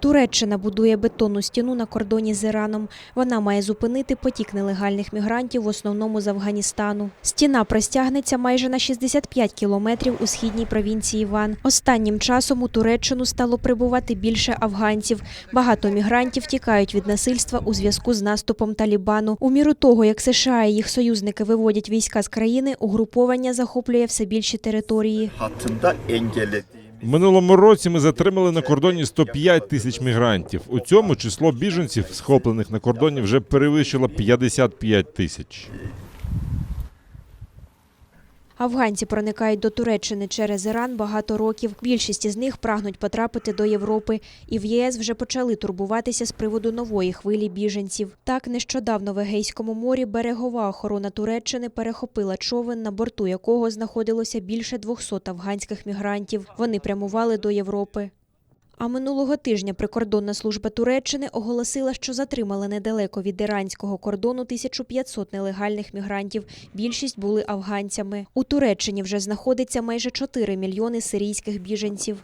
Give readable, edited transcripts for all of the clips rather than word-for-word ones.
Туреччина будує бетонну стіну на кордоні з Іраном. Вона має зупинити потік нелегальних мігрантів, в основному з Афганістану. Стіна простягнеться майже на 65 кілометрів у східній провінції Ван. Останнім часом у Туреччину стало прибувати більше афганців. Багато мігрантів тікають від насильства у зв'язку з наступом Талібану. У міру того, як США і їх союзники виводять війська з країни, угруповання захоплює все більші території. В минулому році ми затримали на кордоні 105 тисяч мігрантів. У цьому число біженців, схоплених на кордоні, вже перевищило 55 тисяч. Афганці проникають до Туреччини через Іран багато років. Більшість із них прагнуть потрапити до Європи. І в ЄС вже почали турбуватися з приводу нової хвилі біженців. Так, нещодавно в Егейському морі берегова охорона Туреччини перехопила човен, на борту якого знаходилося більше 200 афганських мігрантів. Вони прямували до Європи. А минулого тижня прикордонна служба Туреччини оголосила, що затримала недалеко від іранського кордону 1500 нелегальних мігрантів. Більшість були афганцями. У Туреччині вже знаходиться майже 4 мільйони сирійських біженців.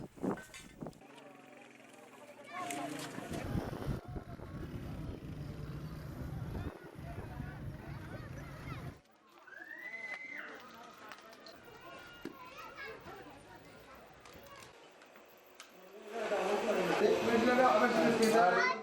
Mesela